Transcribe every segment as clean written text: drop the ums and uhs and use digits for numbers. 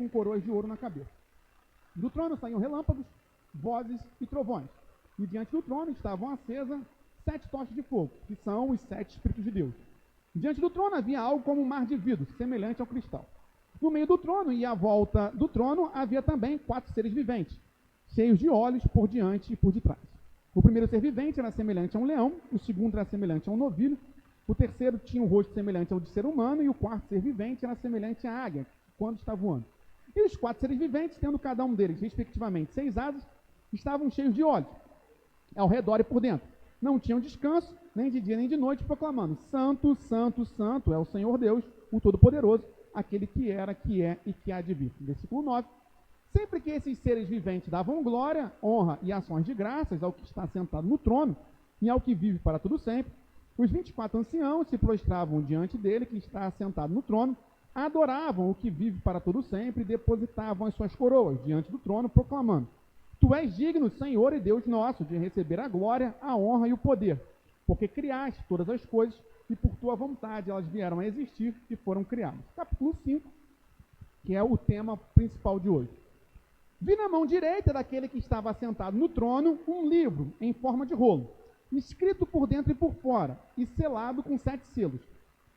com coroas de ouro na cabeça. Do trono saíam relâmpagos, vozes e trovões. E diante do trono estavam acesas 7 tochas de fogo, que são os 7 Espíritos de Deus. Diante do trono havia algo como um mar de vidro, semelhante ao cristal. No meio do trono e à volta do trono havia também 4 seres viventes, cheios de olhos por diante e por detrás. O primeiro ser vivente era semelhante a um leão, o segundo era semelhante a um novilho, o terceiro tinha um rosto semelhante ao de ser humano, e o quarto ser vivente era semelhante à águia, quando está voando. E os 4 seres viventes, tendo cada um deles, respectivamente, 6 asas, estavam cheios de olhos, ao redor e por dentro. Não tinham descanso, nem de dia nem de noite, proclamando: Santo, Santo, Santo é o Senhor Deus, o Todo-Poderoso, aquele que era, que é e que há de vir. Versículo 9. Sempre que esses seres viventes davam glória, honra e ações de graças ao que está sentado no trono e ao que vive para todo sempre, os 24 anciãos se prostravam diante dele, que está sentado no trono, adoravam o que vive para todo sempre e depositavam as suas coroas diante do trono, proclamando: Tu és digno, Senhor e Deus nosso, de receber a glória, a honra e o poder, porque criaste todas as coisas e por tua vontade elas vieram a existir e foram criadas. Capítulo 5, que é o tema principal de hoje. Vi na mão direita daquele que estava sentado no trono um livro em forma de rolo, escrito por dentro e por fora, e selado com 7 selos.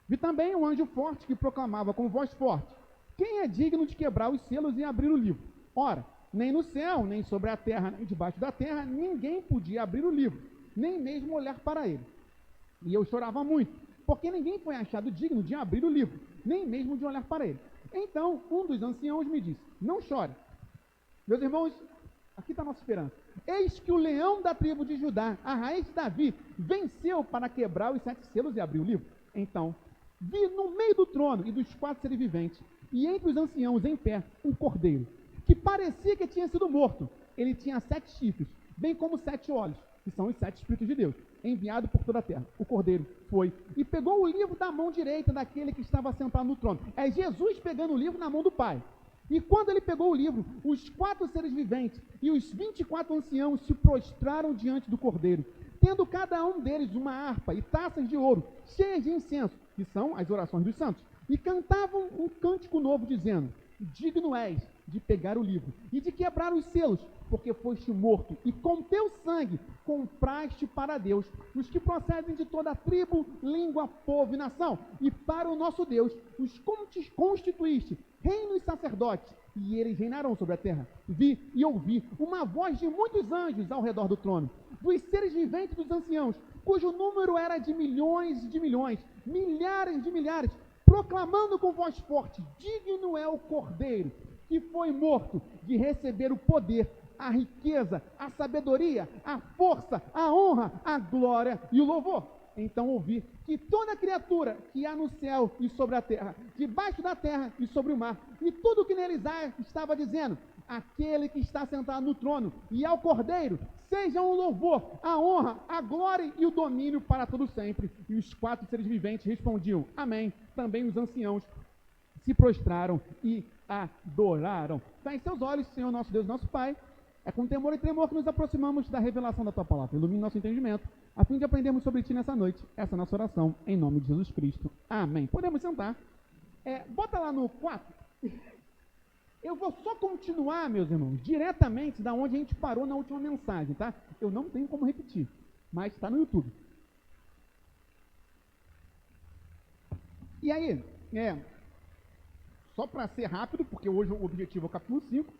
Vi também um anjo forte que proclamava com voz forte: Quem é digno de quebrar os selos e abrir o livro? Ora, nem no céu, nem sobre a terra, nem debaixo da terra, ninguém podia abrir o livro, nem mesmo olhar para ele. E eu chorava muito, porque ninguém foi achado digno de abrir o livro, nem mesmo de olhar para ele. Então, um dos anciãos me disse: Não chore. Meus irmãos, aqui está a nossa esperança. Eis que o leão da tribo de Judá, a raiz de Davi, venceu para quebrar os 7 selos e abrir o livro. Então, vi no meio do trono e dos 4 seres viventes, e entre os anciãos em pé, um cordeiro, que parecia que tinha sido morto. Ele tinha 7 chifres, bem como 7 olhos, que são os 7 Espíritos de Deus, enviado por toda a terra. O cordeiro foi e pegou o livro da mão direita daquele que estava sentado no trono. É Jesus pegando o livro na mão do Pai. E quando ele pegou o livro, os 4 seres viventes e os 24 anciãos se prostraram diante do cordeiro, tendo cada um deles uma harpa e taças de ouro, cheias de incenso, que são as orações dos santos, e cantavam um cântico novo, dizendo: Digno és de pegar o livro e de quebrar os selos, porque foste morto, e com teu sangue compraste para Deus os que procedem de toda tribo, língua, povo e nação, e para o nosso Deus os constituíste reino e sacerdote, e eles reinarão sobre a terra. Vi e ouvi uma voz de muitos anjos ao redor do trono, dos seres viventes dos anciãos, cujo número era de milhões e de milhões, milhares de milhares, proclamando com voz forte: Digno é o cordeiro que foi morto de receber o poder, a riqueza, a sabedoria, a força, a honra, a glória e o louvor. Então ouvi que toda criatura que há no céu e sobre a terra, debaixo da terra e sobre o mar, e tudo que neles há, estava dizendo: Aquele que está sentado no trono e ao cordeiro, sejam o louvor, a honra, a glória e o domínio para todo sempre. E os 4 seres viventes respondiam: Amém. Também os anciãos se prostraram e adoraram. Feche seus olhos, Senhor nosso Deus, nosso Pai. É com temor e tremor que nos aproximamos da revelação da Tua Palavra. Ilumine nosso entendimento, a fim de aprendermos sobre Ti nessa noite. Essa é a nossa oração, em nome de Jesus Cristo. Amém. Podemos sentar. Bota lá no 4. Eu vou só continuar, meus irmãos, diretamente da onde a gente parou na última mensagem, tá? Eu não tenho como repetir, mas está no YouTube. E aí, só para ser rápido, porque hoje o objetivo é o capítulo 5,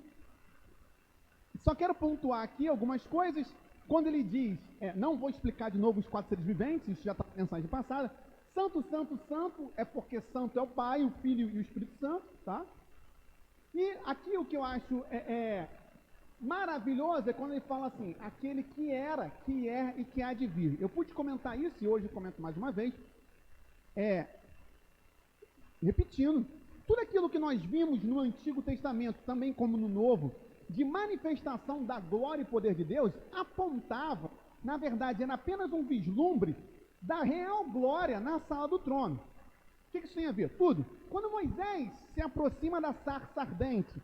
só quero pontuar aqui algumas coisas. Quando ele diz, não vou explicar de novo os 4 seres viventes, isso já está na mensagem passada. Santo, Santo, Santo, é porque Santo é o Pai, o Filho e o Espírito Santo, tá? E aqui o que eu acho maravilhoso é quando ele fala assim: aquele que era, que é e que há de vir. Eu pude comentar isso e hoje eu comento mais uma vez. Repetindo, tudo aquilo que nós vimos no Antigo Testamento, também como no Novo, de manifestação da glória e poder de Deus, apontava, na verdade, era apenas um vislumbre da real glória na sala do trono. O que isso tem a ver? Tudo. Quando Moisés se aproxima da sarça ardente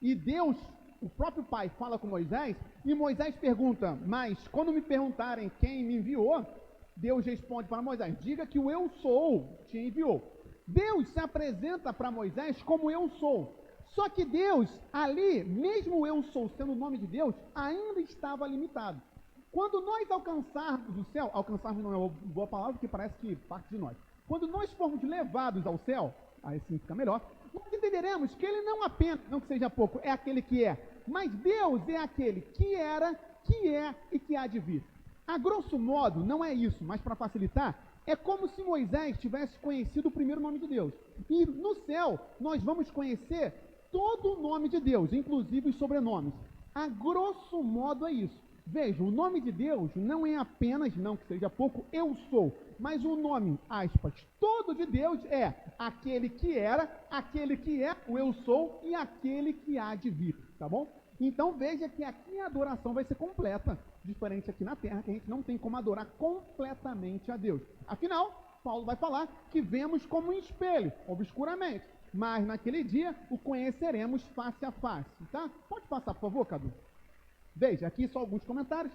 e Deus, o próprio Pai, fala com Moisés, e Moisés pergunta: mas quando me perguntarem quem me enviou, Deus responde para Moisés: diga que o eu sou te enviou. Deus se apresenta para Moisés como eu sou. Só que Deus, ali, mesmo eu sou sendo o nome de Deus, ainda estava limitado. Quando nós alcançarmos o céu, alcançarmos não é uma boa palavra, porque parece que parte de nós. Quando nós formos levados ao céu, aí sim fica melhor, nós entenderemos que ele não apenas, não que seja pouco, é aquele que é, mas Deus é aquele que era, que é e que há de vir. A grosso modo, não é isso, mas para facilitar, é como se Moisés tivesse conhecido o primeiro nome de Deus. E no céu, nós vamos conhecer todo o nome de Deus, inclusive os sobrenomes. A grosso modo é isso. Veja, o nome de Deus não é apenas, não que seja pouco, eu sou, mas o nome, aspas, todo de Deus é aquele que era, aquele que é, o eu sou e aquele que há de vir, tá bom? Então veja que aqui a adoração vai ser completa, diferente aqui na terra, que a gente não tem como adorar completamente a Deus. Afinal, Paulo vai falar que vemos como um espelho, obscuramente, mas naquele dia o conheceremos face a face, tá? Pode passar, por favor, Cadu? Veja, aqui só alguns comentários.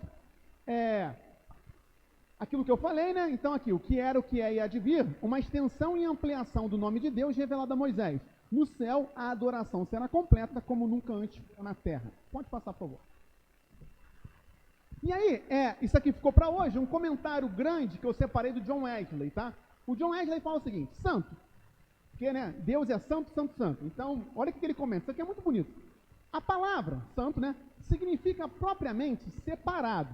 Aquilo que eu falei, né? Então aqui, o que era, o que é e há de vir, uma extensão e ampliação do nome de Deus revelado a Moisés. No céu, a adoração será completa como nunca antes na terra. Pode passar, por favor. E aí, isso aqui ficou para hoje, um comentário grande que eu separei do John Wesley, tá? O John Wesley fala o seguinte, santo, porque, né, Deus é santo, santo, santo. Então, olha o que ele comenta, isso aqui é muito bonito. A palavra, santo, né, significa propriamente separado.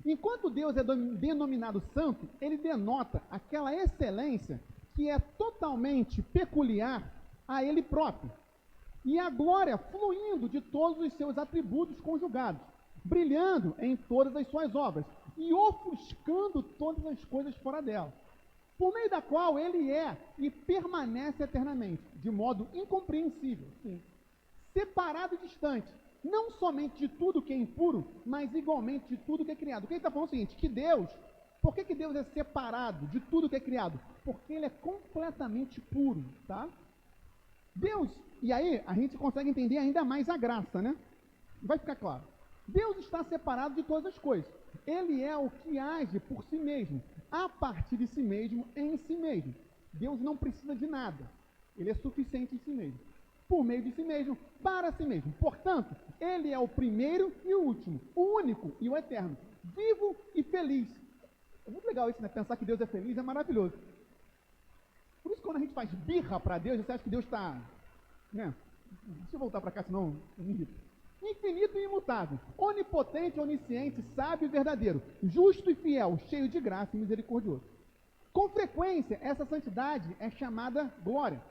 Enquanto Deus é denominado santo, ele denota aquela excelência que é totalmente peculiar a ele próprio. E a glória fluindo de todos os seus atributos conjugados, brilhando em todas as suas obras e ofuscando todas as coisas fora dela, por meio da qual ele é e permanece eternamente, de modo incompreensível, sim, separado e distante, não somente de tudo que é impuro, mas igualmente de tudo que é criado. O que ele está falando é o seguinte, que Deus, por que Deus é separado de tudo que é criado? Porque ele é completamente puro, tá? Deus, e aí a gente consegue entender ainda mais a graça, né? Vai ficar claro. Deus está separado de todas as coisas. Ele é o que age por si mesmo, a partir de si mesmo, em si mesmo. Deus não precisa de nada. Ele é suficiente em si mesmo. Por meio de si mesmo, para si mesmo. Portanto, ele é o primeiro e o último, o único e o eterno, vivo e feliz. É muito legal isso, né? Pensar que Deus é feliz é maravilhoso. Por isso, quando a gente faz birra para Deus, você acha que Deus está, né? Deixa eu voltar para cá, senão eu me irrito. Infinito e imutável, onipotente, onisciente, sábio e verdadeiro, justo e fiel, cheio de graça e misericordioso. Com frequência, essa santidade é chamada glória.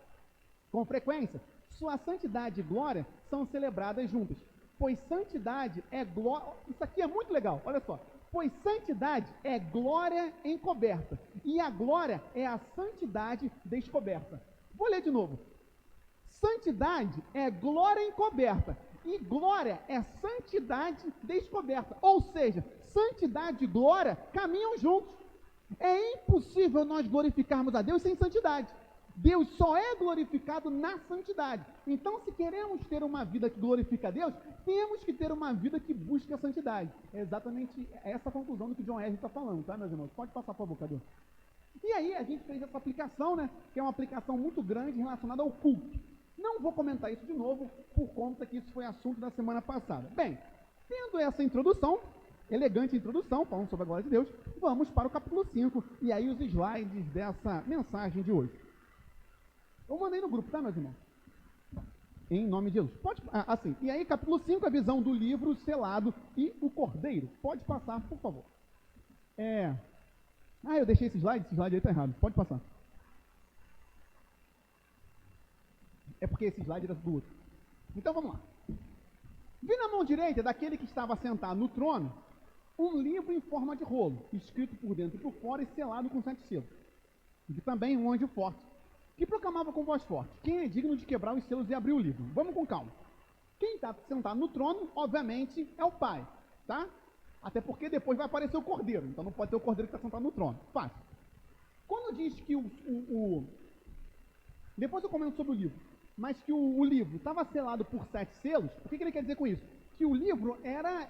Com frequência, sua santidade e glória são celebradas juntas, pois santidade é glória. Isso aqui é muito legal, olha só. Pois santidade é glória encoberta, e a glória é a santidade descoberta. Vou ler de novo. Santidade é glória encoberta, e glória é santidade descoberta. Ou seja, santidade e glória caminham juntos. É impossível nós glorificarmos a Deus sem santidade. Deus só é glorificado na santidade. Então, se queremos ter uma vida que glorifica a Deus, temos que ter uma vida que busca a santidade. É exatamente essa a conclusão do que John Wesley está falando, tá, meus irmãos? Pode passar, por favor, Cadu. E aí, a gente fez essa aplicação, né, que é uma aplicação muito grande relacionada ao culto. Não vou comentar isso de novo, por conta que isso foi assunto da semana passada. Bem, tendo essa introdução, elegante introdução, falando sobre a glória de Deus, vamos para o capítulo 5, e aí os slides dessa mensagem de hoje. Eu mandei no grupo, tá, meus irmãos? Em nome de Jesus. Pode, assim, e aí capítulo 5, a visão do livro selado e o cordeiro. Pode passar, por favor. Eu deixei esse slide aí tá errado. Pode passar. É porque esse slide era do outro. Então vamos lá. Vi na mão direita daquele que estava sentado no trono um livro em forma de rolo, escrito por dentro e por fora e selado com 7 selos. E também um anjo forte, que proclamava com voz forte: quem é digno de quebrar os selos e abrir o livro? Vamos com calma. Quem está sentado no trono, obviamente, é o Pai, tá? Até porque depois vai aparecer o cordeiro, então não pode ter o cordeiro que está sentado no trono. Fácil. Quando diz que depois eu comento sobre o livro, mas que o livro estava selado por 7 selos, o que ele quer dizer com isso? Que o livro era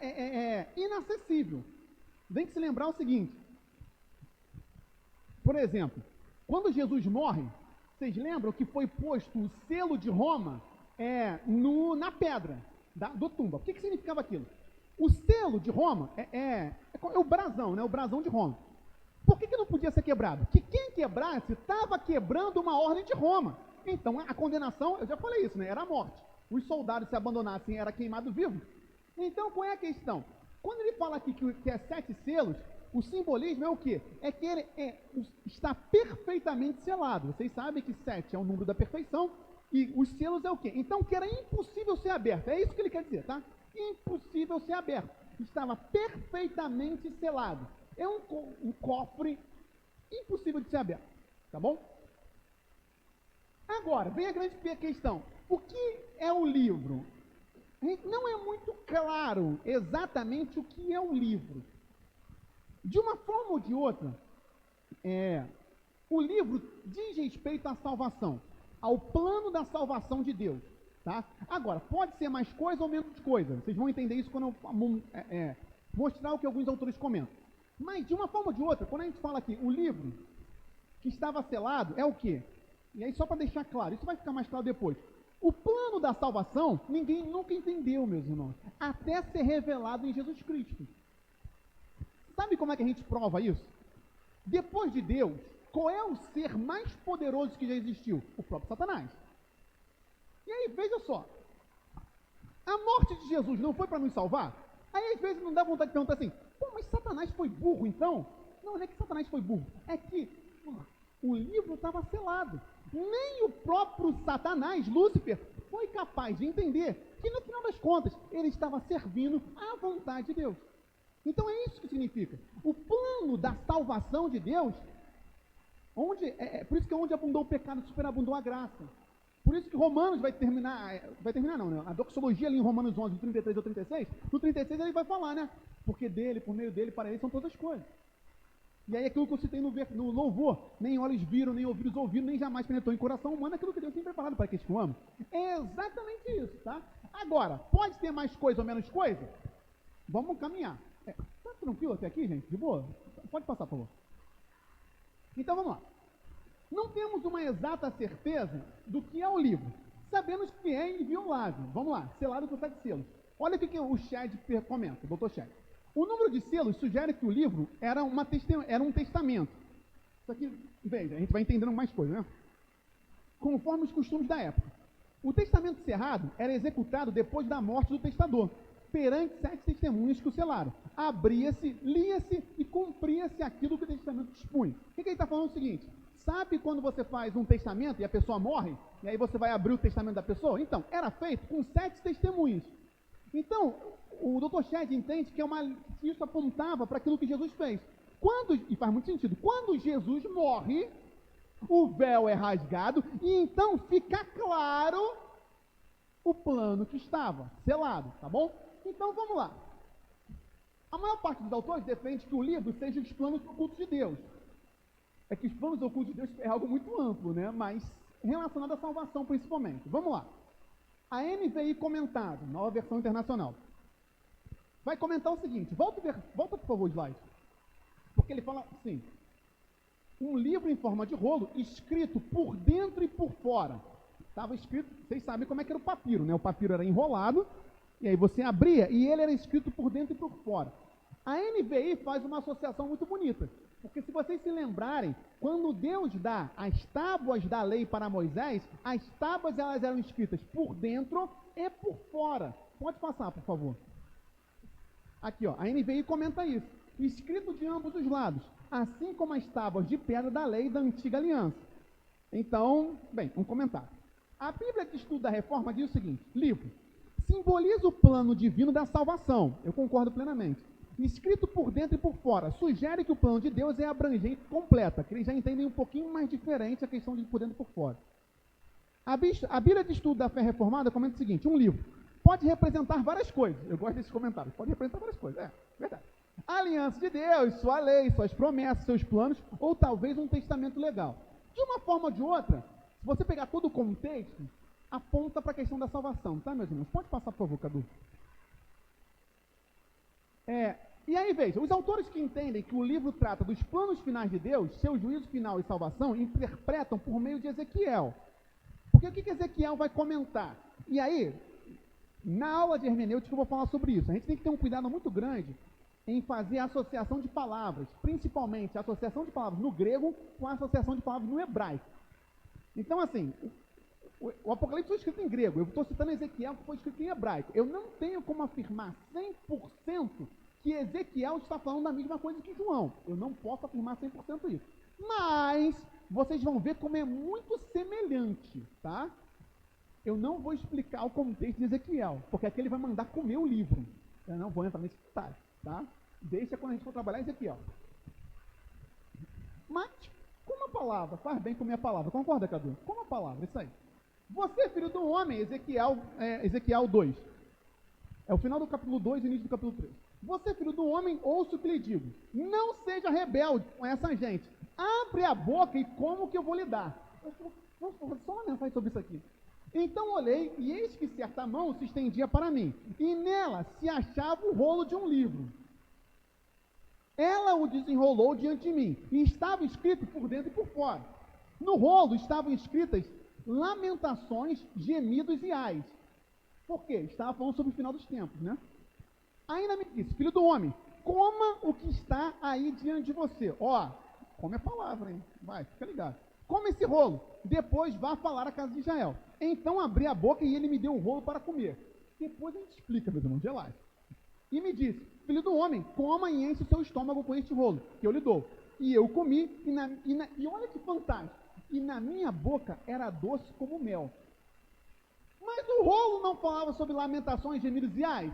inacessível. Tem que se lembrar o seguinte. Por exemplo, quando Jesus morre, vocês lembram que foi posto o selo de Roma na pedra do tumba. O que significava aquilo? O selo de Roma é o brasão, né? O brasão de Roma. Por que não podia ser quebrado? Porque quem quebrasse estava quebrando uma ordem de Roma. Então a condenação, eu já falei isso, né? Era a morte. Os soldados se abandonassem, era queimado vivo. Então qual é a questão? Quando ele fala aqui que é 7 selos, o simbolismo é o quê? É que ele está perfeitamente selado. Vocês sabem que 7 é o número da perfeição e os selos é o quê? Então que era impossível ser aberto. É isso que ele quer dizer, tá? Impossível ser aberto. Estava perfeitamente selado. É um cofre impossível de ser aberto. Tá bom? Agora, vem a grande questão. O que é o livro? Não é muito claro exatamente o que é o livro. De uma forma ou de outra, o livro diz respeito à salvação, ao plano da salvação de Deus. Tá? Agora, pode ser mais coisa ou menos coisa. Vocês vão entender isso quando eu mostrar o que alguns autores comentam. Mas, de uma forma ou de outra, quando a gente fala aqui, o livro que estava selado é o quê? E aí, só para deixar claro, isso vai ficar mais claro depois. O plano da salvação, ninguém nunca entendeu, meus irmãos, até ser revelado em Jesus Cristo. Sabe como é que a gente prova isso? Depois de Deus, qual é o ser mais poderoso que já existiu? O próprio Satanás. E aí, veja só, a morte de Jesus não foi para nos salvar? Aí, às vezes, não dá vontade de perguntar assim, pô, mas Satanás foi burro, então? Não é que Satanás foi burro, é que o livro estava selado. Nem o próprio Satanás, Lúcifer, foi capaz de entender que, no final das contas, ele estava servindo à vontade de Deus. Então, é isso que significa. O plano da salvação de Deus, por isso que onde abundou o pecado, superabundou a graça. Por isso que Romanos vai terminar não, né? A doxologia ali em Romanos 11, do 33 ao 36, no 36 ele vai falar, né? Porque dele, por meio dele, para ele são todas as coisas. E aí aquilo que eu citei no louvor, nem olhos viram, nem ouvidos ouviram, nem jamais penetrou em coração humano, aquilo que Deus tem preparado para aqueles que o amam. É exatamente isso, tá? Agora, pode ter mais coisa ou menos coisa? Vamos caminhar. Tá tranquilo até aqui, gente? De boa? Pode passar, por favor. Então, vamos lá. Não temos uma exata certeza do que é o livro. Sabemos que é inviolável. Vamos lá, selado com 7 selos. Olha o que o Chad comenta, o Dr. Chad. O número de selos sugere que o livro era um testamento. Isso aqui, veja, a gente vai entendendo mais coisas, né? Conforme os costumes da época. O testamento cerrado era executado depois da morte do testador, perante 7 testemunhas que o selaram. Abria-se, lia-se e cumpria-se aquilo que o testamento dispunha. O que ele está falando? É o seguinte: sabe quando você faz um testamento e a pessoa morre, e aí você vai abrir o testamento da pessoa? Então, era feito com 7 testemunhas. Então, o Dr. Chad entende que isso apontava para aquilo que Jesus fez. E faz muito sentido, quando Jesus morre, o véu é rasgado e então fica claro o plano que estava selado, tá bom? Então, vamos lá. A maior parte dos autores defende que o livro seja os planos ocultos de Deus. É que os planos ocultos de Deus é algo muito amplo, né? Mas relacionado à salvação principalmente. Vamos lá. A NVI comentado, nova versão internacional, vai comentar o seguinte. Volta por favor o slide. Porque ele fala assim: um livro em forma de rolo, escrito por dentro e por fora. Estava escrito, vocês sabem como é que era o papiro, né? O papiro era enrolado, e aí você abria, e ele era escrito por dentro e por fora. A NVI faz uma associação muito bonita. Porque se vocês se lembrarem, quando Deus dá as tábuas da lei para Moisés, as tábuas elas eram escritas por dentro e por fora. Pode passar, por favor. Aqui, ó, a NVI comenta isso. Escrito de ambos os lados, assim como as tábuas de pedra da lei da antiga aliança. Então, bem, um comentário. A Bíblia de Estudo da Reforma diz o seguinte: livro simboliza o plano divino da salvação. Eu concordo plenamente. Escrito por dentro e por fora, sugere que o plano de Deus é abrangente e completa, que eles já entendem um pouquinho mais diferente a questão de por dentro e por fora. A Bíblia de Estudo da Fé Reformada comenta o seguinte: um livro pode representar várias coisas. Eu gosto desses comentários. Pode representar várias coisas, verdade. A aliança de Deus, sua lei, suas promessas, seus planos, ou talvez um testamento legal. De uma forma ou de outra, se você pegar todo o contexto, aponta para a questão da salvação, tá, meus irmãos? Pode passar, por favor, Cadu. E aí, veja, os autores que entendem que o livro trata dos planos finais de Deus, seu juízo final e salvação, interpretam por meio de Ezequiel. Porque o que Ezequiel vai comentar? E aí, na aula de hermenêutica eu vou falar sobre isso. A gente tem que ter um cuidado muito grande em fazer a associação de palavras, principalmente a associação de palavras no grego com a associação de palavras no hebraico. Então, assim, o Apocalipse foi escrito em grego, eu estou citando Ezequiel que foi escrito em hebraico. Eu não tenho como afirmar 100% que Ezequiel está falando da mesma coisa que João. Eu não posso afirmar 100% isso. Mas vocês vão ver como é muito semelhante, tá? Eu não vou explicar o contexto de Ezequiel, porque aqui ele vai mandar comer o livro. Eu não vou entrar nesse detalhe, tá? Deixa quando a gente for trabalhar Ezequiel. Mas, como a palavra, faz bem comer a palavra, concorda, Cadu? Como a palavra, isso aí. Você, filho do homem, Ezequiel 2. É o final do capítulo 2 e início do capítulo 3. Você, filho do homem, ouça o que lhe digo. Não seja rebelde com essa gente. Abre a boca e como que eu vou lhe dar. Vamos só uma mensagem sobre isso aqui. Então olhei, e eis que certa mão se estendia para mim, e nela se achava o rolo de um livro. Ela o desenrolou diante de mim, e estava escrito por dentro e por fora. No rolo estavam escritas lamentações, gemidos e ais. Por quê? Estava falando sobre o final dos tempos, né? Ainda me disse, filho do homem, coma o que está aí diante de você. Ó, come a palavra, hein? Vai, fica ligado. Come esse rolo, depois vá falar à casa de Israel. Então abri a boca e ele me deu o rolo para comer. Depois a gente explica, meus irmãos, de lá. E me disse, filho do homem, coma e enche o seu estômago com este rolo, que eu lhe dou. E eu comi, e olha que fantástico, e na minha boca era doce como mel. Mas o rolo não falava sobre lamentações, gemidos e ais?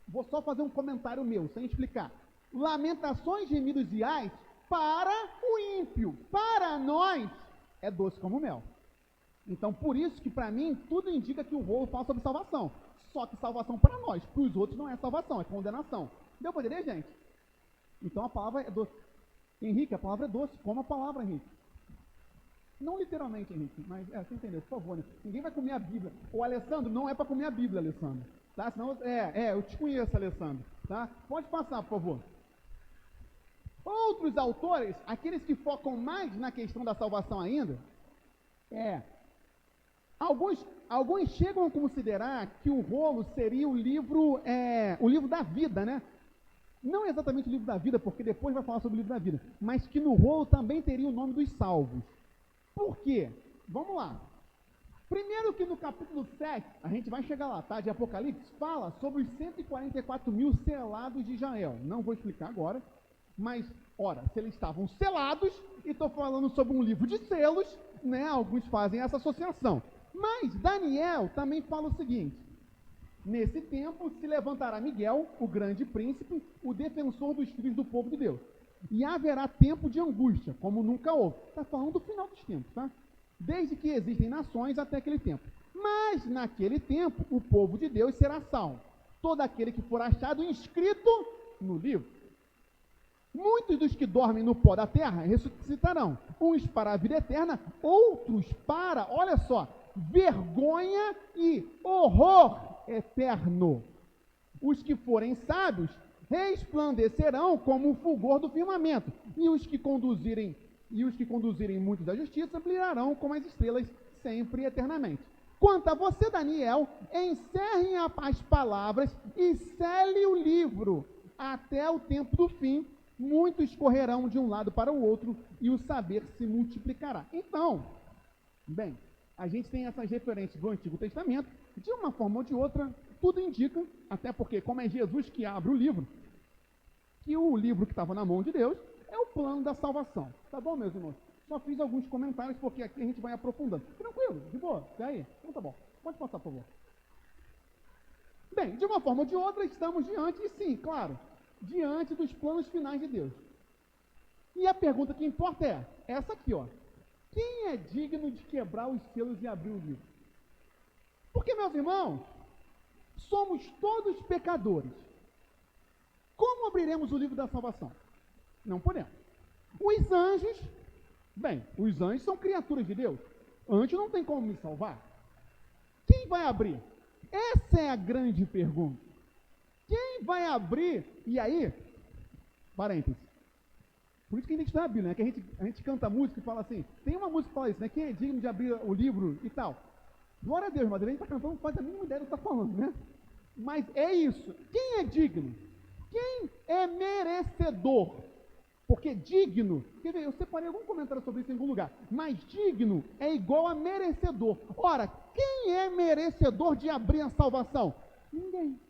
Vou só fazer um comentário meu, sem explicar. Lamentações, gemidos e ais, para o ímpio, para nós, é doce como mel. Então, por isso que para mim, tudo indica que o rolo fala sobre salvação. Só que salvação para nós, para os outros não é salvação, é condenação. Deu para entender, gente? Então a palavra é doce. Henrique, a palavra é doce. Como a palavra, Henrique? Não literalmente, Henrique, mas você entendeu, por favor, né? Ninguém vai comer a Bíblia. O Alessandro, não é para comer a Bíblia, Alessandro. Tá? Senão, eu te conheço, Alessandro. Tá? Pode passar, por favor. Outros autores, aqueles que focam mais na questão da salvação ainda, alguns chegam a considerar que o rolo seria o livro da vida, né? Não exatamente o livro da vida, porque depois vai falar sobre o livro da vida, mas que no rolo também teria o nome dos salvos. Por quê? Vamos lá. Primeiro que no capítulo 7, a gente vai chegar lá, tá? De Apocalipse, fala sobre os 144 mil selados de Israel. Não vou explicar agora, mas, ora, se eles estavam selados, e estou falando sobre um livro de selos, né? Alguns fazem essa associação. Mas Daniel também fala o seguinte: nesse tempo se levantará Miguel, o grande príncipe, o defensor dos filhos do povo de Deus. E haverá tempo de angústia, como nunca houve. Está falando do final dos tempos, tá? Desde que existem nações até aquele tempo. Mas naquele tempo o povo de Deus será salvo. Todo aquele que for achado inscrito no livro. Muitos dos que dormem no pó da terra ressuscitarão. Uns para a vida eterna, outros para, olha só, vergonha e horror eterno. Os que forem sábios resplandecerão como o fulgor do firmamento, e os que conduzirem muitos da justiça brilharão como as estrelas sempre e eternamente. Quanto a você, Daniel, encerre as palavras e cele o livro até o tempo do fim. Muitos correrão de um lado para o outro e o saber se multiplicará. Então, bem, a gente tem essas referências do Antigo Testamento, de uma forma ou de outra, tudo indica, até porque, como é Jesus que abre o livro, que o livro que estava na mão de Deus é o plano da salvação. Tá bom, meus irmãos? Só fiz alguns comentários, porque aqui a gente vai aprofundando. Tranquilo, de boa? E aí? Então tá bom. Pode passar, por favor. Bem, de uma forma ou de outra, estamos diante, e sim, claro, diante dos planos finais de Deus. E a pergunta que importa é essa aqui, ó. Quem é digno de quebrar os selos e abrir o livro? Porque, meus irmãos, somos todos pecadores. Como abriremos o livro da salvação? Não podemos. Os anjos são criaturas de Deus. Anjo não tem como me salvar. Quem vai abrir? Essa é a grande pergunta. Quem vai abrir? E aí, parênteses, Por isso que a gente está na Bíblia, né? Que a gente canta música e fala assim, tem uma música que fala isso, né? Quem é digno de abrir o livro e tal. Glória a Deus, mas a gente está cantando, não faz a mínima ideia do que está falando, né? Mas é isso. Quem é digno? Quem é merecedor? Porque digno, quer ver, eu separei algum comentário sobre isso em algum lugar, mas digno é igual a merecedor. Ora, quem é merecedor de abrir a salvação? Ninguém.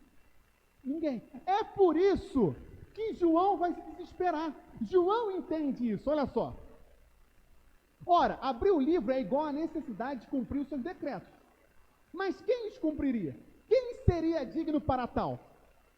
Ninguém. É por isso que João vai se desesperar. João entende isso, olha só. Ora, abrir o livro é igual à necessidade de cumprir os seus decretos. Mas quem os cumpriria? Quem seria digno para tal?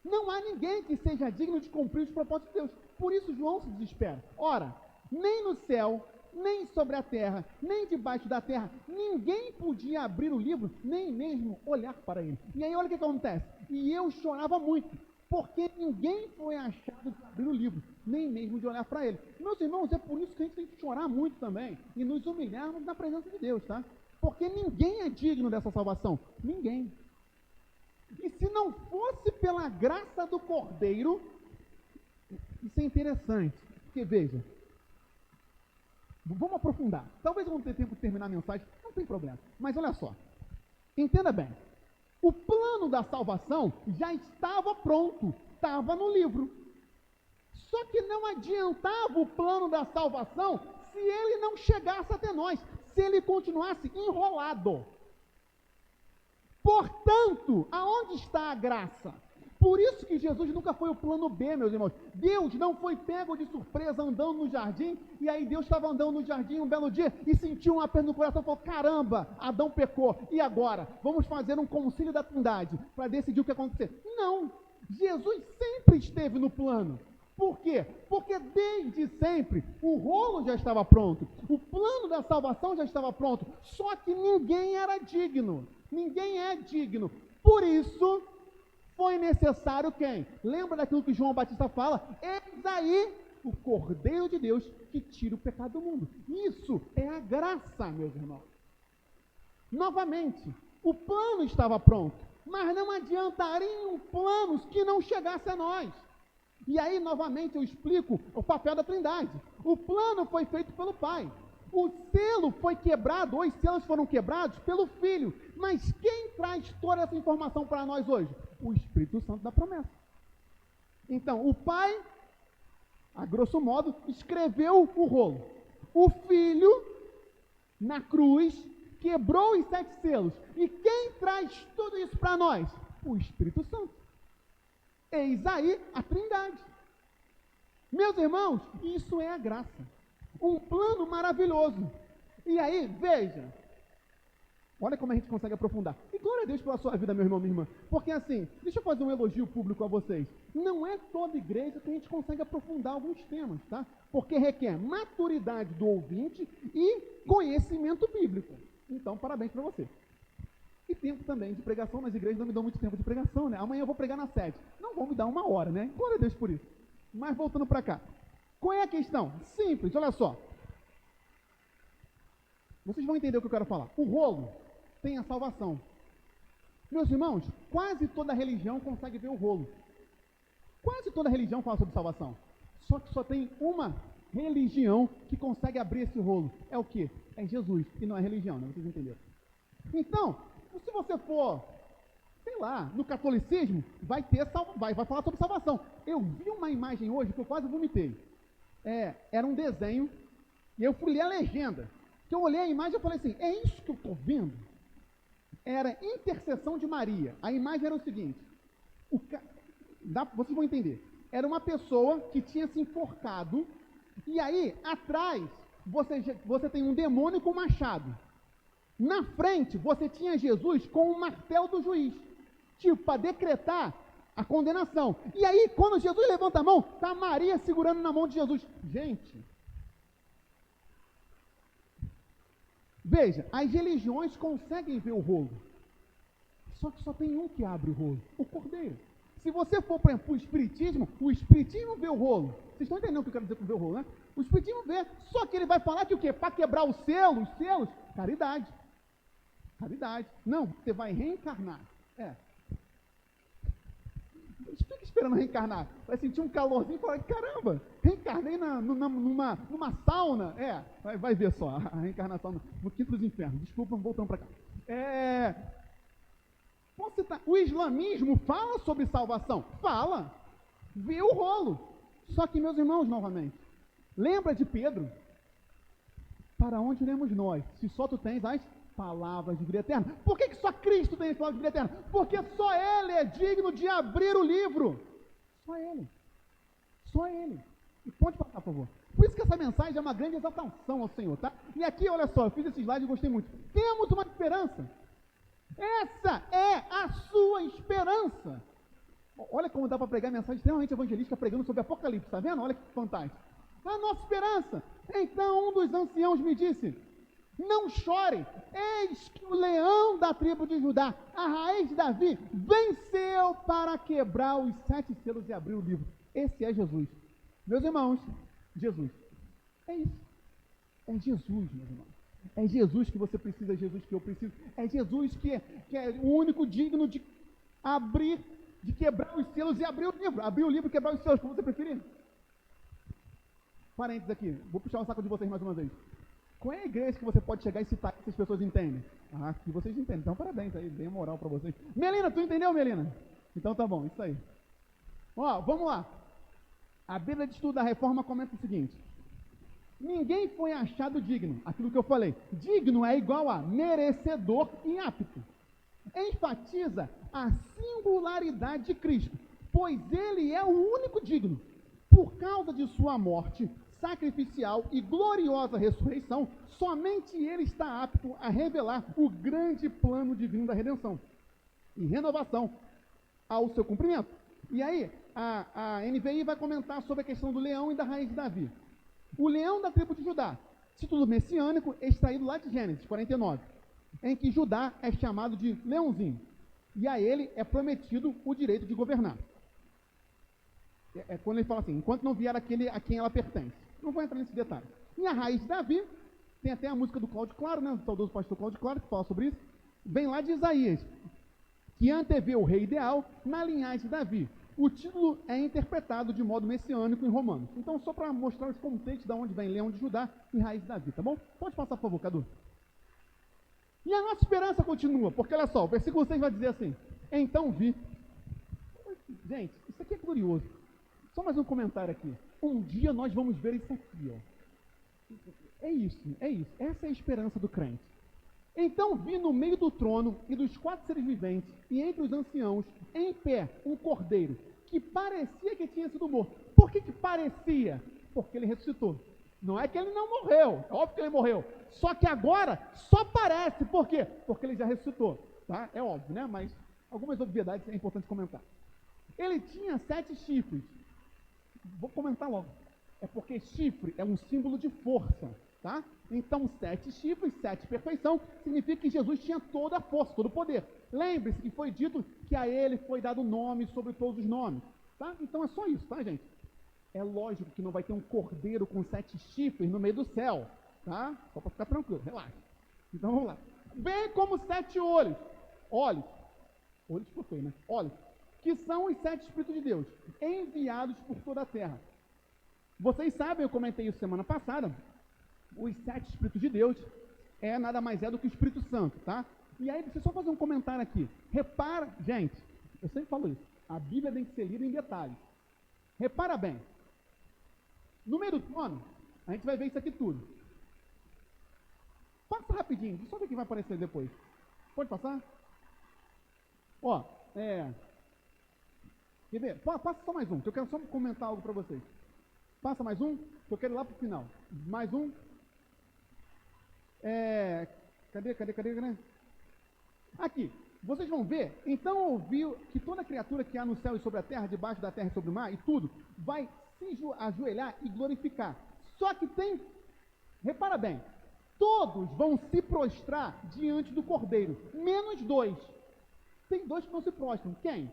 Não há ninguém que seja digno de cumprir os propósitos de Deus. Por isso João se desespera. Ora, nem no céu, nem sobre a terra, nem debaixo da terra, ninguém podia abrir o livro, nem mesmo olhar para ele. E aí olha o que acontece. E eu chorava muito, porque ninguém foi achado de abrir o livro, nem mesmo de olhar para ele. Meus irmãos, é por isso que a gente tem que chorar muito também, e nos humilharmos na presença de Deus, tá? Porque ninguém é digno dessa salvação. Ninguém. E se não fosse pela graça do Cordeiro, isso é interessante, porque veja, vamos aprofundar. Talvez eu não tenha tempo de terminar a mensagem, não tem problema. Mas olha só, entenda bem. O plano da salvação já estava pronto, estava no livro. Só que não adiantava o plano da salvação se ele não chegasse até nós, se ele continuasse enrolado. Portanto, aonde está a graça? Por isso que Jesus nunca foi o plano B, meus irmãos. Deus não foi pego de surpresa andando no jardim, e aí Deus estava andando no jardim um belo dia e sentiu um aperto no coração e falou, caramba, Adão pecou, e agora? Vamos fazer um concílio da Trindade para decidir o que acontecer. Não, Jesus sempre esteve no plano. Por quê? Porque desde sempre o rolo já estava pronto, o plano da salvação já estava pronto, só que ninguém era digno, ninguém é digno. Por isso, foi necessário quem? Lembra daquilo que João Batista fala? Eis aí o Cordeiro de Deus que tira o pecado do mundo. Isso é a graça, meus irmãos. Novamente, o plano estava pronto, mas não adiantariam planos que não chegassem a nós. E aí, novamente, eu explico o papel da Trindade. O plano foi feito pelo Pai. O selo foi quebrado, os selos foram quebrados pelo Filho. Mas quem traz toda essa informação para nós hoje? O Espírito Santo da promessa. Então, o Pai, a grosso modo, escreveu o rolo. O Filho, na cruz, quebrou os 7 selos. E quem traz tudo isso para nós? O Espírito Santo. Eis aí a Trindade. Meus irmãos, isso é a graça. Um plano maravilhoso. E aí, veja, olha como a gente consegue aprofundar. E glória a Deus pela sua vida, meu irmão, minha irmã. Porque assim, deixa eu fazer um elogio público a vocês. Não é toda igreja que a gente consegue aprofundar alguns temas, tá? Porque requer maturidade do ouvinte e conhecimento bíblico. Então, parabéns para você. E tempo também de pregação, nas igrejas não me dão muito tempo de pregação, né? Amanhã eu vou pregar na sede. Não vão me dar 1 hora, né? Glória a Deus por isso. Mas voltando para cá. Qual é a questão? Simples, olha só. Vocês vão entender o que eu quero falar. O rolo tem a salvação. Meus irmãos, quase toda religião consegue ver o rolo. Quase toda religião fala sobre salvação. Só que só tem uma religião que consegue abrir esse rolo. É o quê? É Jesus. E não é religião, né? Vocês entenderam? Então, se você for, sei lá, no catolicismo, vai falar sobre salvação. Eu vi uma imagem hoje que eu quase vomitei. Era um desenho, e eu fui ler a legenda. Que eu olhei a imagem e falei assim, é isso que eu estou vendo? Era intercessão de Maria. A imagem era o seguinte, vocês vão entender. Era uma pessoa que tinha se enforcado, e aí, atrás, você tem um demônio com machado. Na frente, você tinha Jesus com o martelo do juiz, tipo, para decretar a condenação. E aí, quando Jesus levanta a mão, está Maria segurando na mão de Jesus. Gente, veja, as religiões conseguem ver o rolo. Só que só tem um que abre o rolo, o Cordeiro. Se você for, por exemplo, o Espiritismo vê o rolo. Vocês estão entendendo o que eu quero dizer com ver o rolo, né? O Espiritismo vê, só que ele vai falar que o quê? Para quebrar os selos, caridade. Caridade. Não, você vai reencarnar. esperando reencarnar. Vai sentir um calorzinho e falar, caramba, reencarnei numa sauna. Vai ver só, a reencarnação no quinto dos infernos. Desculpa, voltando para cá. O islamismo fala sobre salvação? Fala. Vê o rolo. Só que, meus irmãos, novamente, lembra de Pedro? Para onde iremos nós, se só tu tens as palavras de vida eterna? Por que só Cristo tem as palavras de vida eterna? Porque só Ele é digno de abrir o livro. Só Ele. Só Ele. E pode passar, por favor. Por isso que essa mensagem é uma grande exaltação ao Senhor, tá? E aqui, olha só, eu fiz esse slide e gostei muito. Temos uma esperança. Essa é a sua esperança. Olha como dá para pregar mensagem extremamente evangelística pregando sobre Apocalipse, tá vendo? Olha que fantástico. A nossa esperança. Então um dos anciãos me disse, não chore, eis que o leão da tribo de Judá, a raiz de Davi, venceu para quebrar os 7 selos e abrir o livro. Esse é Jesus. Meus irmãos, Jesus. É isso. É Jesus, meus irmãos. É Jesus que você precisa, é Jesus que eu preciso. É Jesus que é o único digno de abrir, de quebrar os selos e abrir o livro. Abrir o livro e quebrar os selos, como você preferir. Parênteses aqui, vou puxar o saco de vocês mais uma vez. Qual é a igreja que você pode chegar e citar que as pessoas entendem? Ah, que vocês entendem. Então, parabéns aí, dei moral para vocês. Melina, tu entendeu, Melina? Então tá bom, isso aí. Ó, vamos lá. A Bíblia de Estudo da Reforma comenta o seguinte: ninguém foi achado digno, aquilo que eu falei. Digno é igual a merecedor e apto. Enfatiza a singularidade de Cristo, pois Ele é o único digno. Por causa de sua morte sacrificial e gloriosa ressurreição, somente Ele está apto a revelar o grande plano divino da redenção e renovação ao seu cumprimento. E aí, a NVI vai comentar sobre a questão do leão e da raiz de Davi. O leão da tribo de Judá, título messiânico extraído lá de Gênesis 49, em que Judá é chamado de leãozinho, e a ele é prometido o direito de governar. É quando ele fala assim, enquanto não vier aquele a quem ela pertence. Não vou entrar nesse detalhe. E a raiz de Davi, tem até a música do Cláudio Claro, né, do saudoso pastor Cláudio Claro, que fala sobre isso, vem lá de Isaías, que antevê o rei ideal na linhagem de Davi. O título é interpretado de modo messiânico em Romanos. Então, só para mostrar os contextos de onde vem leão de Judá e raiz de Davi, tá bom? Pode passar, por favor, Cadu. E a nossa esperança continua, porque olha só, o versículo 6 vai dizer assim, então vi. Gente, isso aqui é curioso. Só mais um comentário aqui. Um dia nós vamos ver isso aqui, ó. É isso. Essa é a esperança do crente. Então vi no meio do trono e dos 4 seres viventes, e entre os anciãos, em pé, um cordeiro, que parecia que tinha sido morto. Por que parecia? Porque ele ressuscitou. Não é que ele não morreu, é óbvio que ele morreu. Só que agora só parece. Por quê? Porque ele já ressuscitou. Tá? É óbvio, né? Mas algumas obviedades é importante comentar. Ele tinha 7 chifres. Vou comentar logo. É porque chifre é um símbolo de força, tá? Então, 7 chifres, 7 perfeição, significa que Jesus tinha toda a força, todo o poder. Lembre-se que foi dito que a ele foi dado nome sobre todos os nomes, tá? Então é só isso, tá, gente? É lógico que não vai ter um cordeiro com 7 chifres no meio do céu, tá? Só para ficar tranquilo, relaxa. Então vamos lá. Bem como 7 olhos, olhos por quê, né? Olhos, que são os 7 Espíritos de Deus, enviados por toda a terra. Vocês sabem, eu comentei isso semana passada, os 7 Espíritos de Deus nada mais é do que o Espírito Santo, tá? E aí, deixa eu só fazer um comentário aqui. Repara, gente, eu sempre falo isso, a Bíblia tem que ser lida em detalhes. Repara bem, no meio do trono, a gente vai ver isso aqui tudo. Passa rapidinho, deixa eu ver o que vai aparecer depois. Pode passar? Ó, quer ver? Passa só mais um, que eu quero só comentar algo para vocês. Passa mais um, que eu quero ir lá para o final. Mais um. Cadê? Aqui. Vocês vão ver. Então ouviu que toda criatura que há no céu e sobre a terra, debaixo da terra e sobre o mar, e tudo, vai se ajoelhar e glorificar. Só que repara bem, todos vão se prostrar diante do Cordeiro, menos 2. Tem 2 que não se prostram. Quem?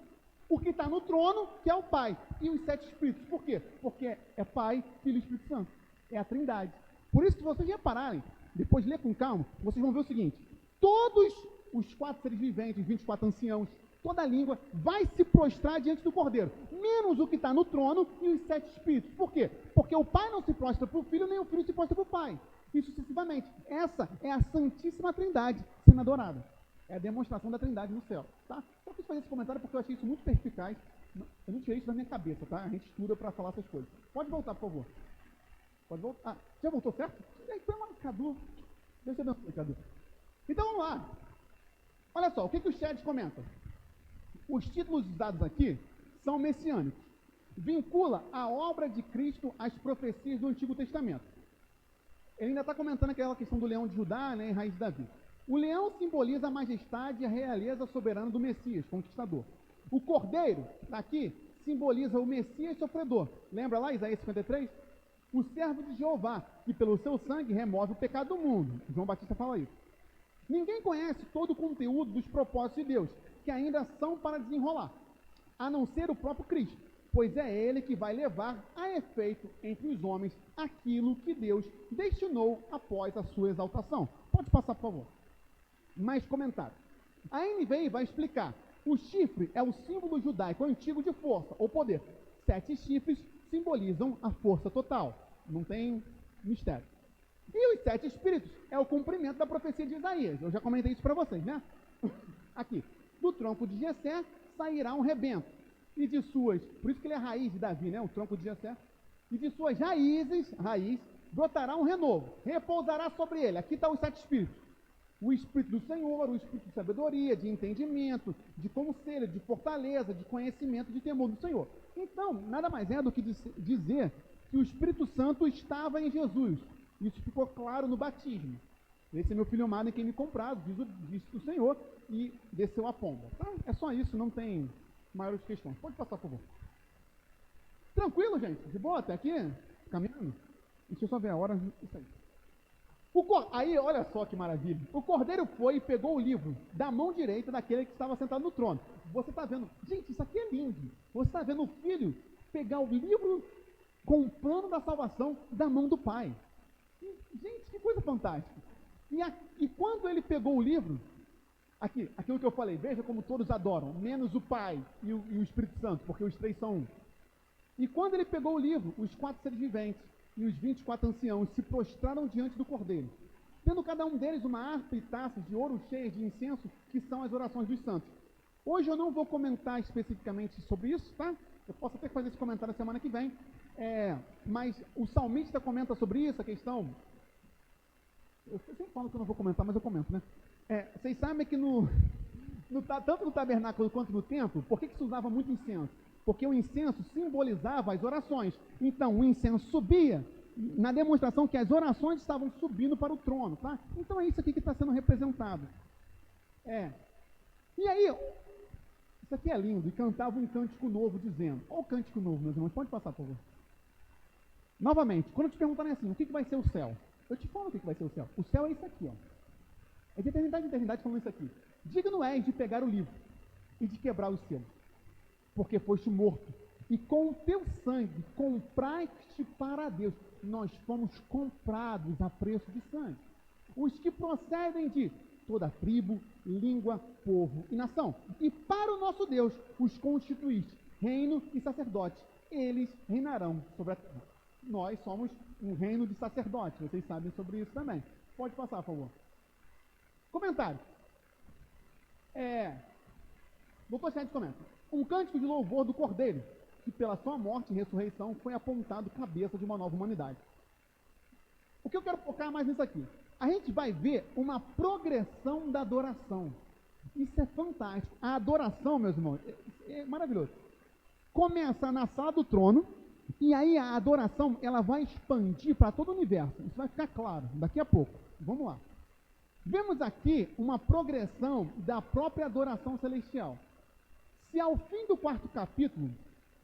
O que está no trono, que é o Pai, e os 7 Espíritos. Por quê? Porque é Pai, Filho e Espírito Santo. É a Trindade. Por isso que vocês repararem, depois lê com calma, vocês vão ver o seguinte: todos os 4 seres viventes, 24 anciãos, toda língua vai se prostrar diante do Cordeiro, menos o que está no trono e os 7 espíritos. Por quê? Porque o Pai não se prostra para o Filho, nem o Filho se prostra para o Pai. E sucessivamente. Essa é a Santíssima Trindade sendo adorada. É a demonstração da Trindade no céu. Tá? Só quis fazer esse comentário porque eu achei isso muito perspicaz. Eu não tirei isso da minha cabeça, tá? A gente estuda para falar essas coisas. Pode voltar, por favor. Pode voltar. Ah, já voltou, certo? Então, Cadu. Deixa eu ver, Cadu. Então, vamos lá. Olha só, o que o chat comenta? Os títulos dados aqui são messiânicos. Vincula a obra de Cristo às profecias do Antigo Testamento. Ele ainda está comentando aquela questão do leão de Judá, né, e raiz de Davi. O leão simboliza a majestade e a realeza soberana do Messias, conquistador. O cordeiro, aqui, simboliza o Messias sofredor. Lembra lá, Isaías 53? O servo de Jeová, que pelo seu sangue remove o pecado do mundo. João Batista fala isso. Ninguém conhece todo o conteúdo dos propósitos de Deus, que ainda são para desenrolar, a não ser o próprio Cristo, pois é Ele que vai levar a efeito entre os homens aquilo que Deus destinou após a sua exaltação. Pode passar, por favor. Mais comentário. A NVI vai explicar. O chifre é o símbolo judaico antigo de força ou poder. 7 chifres simbolizam a força total. Não tem mistério. E os 7 espíritos é o cumprimento da profecia de Isaías. Eu já comentei isso para vocês, né? Aqui. Do tronco de Jessé sairá um rebento. E de suas... Por isso que ele é a raiz de Davi, né? O tronco de Jessé. E de suas raiz, brotará um renovo. Repousará sobre ele. Aqui está os 7 espíritos. O Espírito do Senhor, o Espírito de sabedoria, de entendimento, de conselho, de fortaleza, de conhecimento, de temor do Senhor. Então, nada mais é do que dizer que o Espírito Santo estava em Jesus. Isso ficou claro no batismo. Esse é meu filho amado em quem me comprado, diz o Senhor, e desceu a pomba. Tá? É só isso, não tem maiores questões. Pode passar, por favor. Tranquilo, gente? De boa até aqui? Caminhando? Deixa eu só ver a hora. Isso aí. Aí, olha só que maravilha. O cordeiro foi e pegou o livro da mão direita daquele que estava sentado no trono. Você está vendo? Gente, isso aqui é lindo. Você está vendo o filho pegar o livro com o plano da salvação da mão do pai. Gente, que coisa fantástica. E quando ele pegou o livro, aquilo que eu falei, veja como todos adoram, menos o pai e o Espírito Santo, porque os 3 são um. E quando ele pegou o livro, os 4 seres viventes e os 24 anciãos se prostraram diante do Cordeiro, tendo cada um deles uma harpa e taças de ouro cheias de incenso, que são as orações dos santos. Hoje eu não vou comentar especificamente sobre isso, tá? Eu posso até fazer esse comentário na semana que vem, mas o salmista comenta sobre isso, a questão... Eu sempre falo que eu não vou comentar, mas eu comento, né? Vocês sabem que tanto no tabernáculo quanto no templo, por que se usava muito incenso? Porque o incenso simbolizava as orações. Então, o incenso subia na demonstração que as orações estavam subindo para o trono, tá? Então, é isso aqui que está sendo representado. E aí, isso aqui é lindo. E cantava um cântico novo, dizendo... Olha o cântico novo, meus irmãos. Pode passar, por favor. Novamente, quando te perguntarem assim, o que vai ser o céu? Eu te falo o que vai ser o céu. O céu é isso aqui, ó. É de eternidade em eternidade falando isso aqui. Digno és de pegar o livro e de quebrar os selos, porque foste morto, e com o teu sangue compraste para Deus. Nós fomos comprados a preço de sangue. Os que procedem de toda tribo, língua, povo e nação. E para o nosso Deus os constituíste reino e sacerdote. Eles reinarão sobre a terra. Nós somos um reino de sacerdotes. Vocês sabem sobre isso também. Pode passar, por favor. Comentário. Doutor Chad comenta. Um cântico de louvor do Cordeiro, que pela sua morte e ressurreição foi apontado cabeça de uma nova humanidade. O que eu quero focar mais nisso aqui? A gente vai ver uma progressão da adoração. Isso é fantástico. A adoração, meus irmãos, é maravilhoso. Começa na sala do trono, e aí a adoração ela vai expandir para todo o universo. Isso vai ficar claro daqui a pouco. Vamos lá. Vemos aqui uma progressão da própria adoração celestial. Se ao fim do 4º capítulo,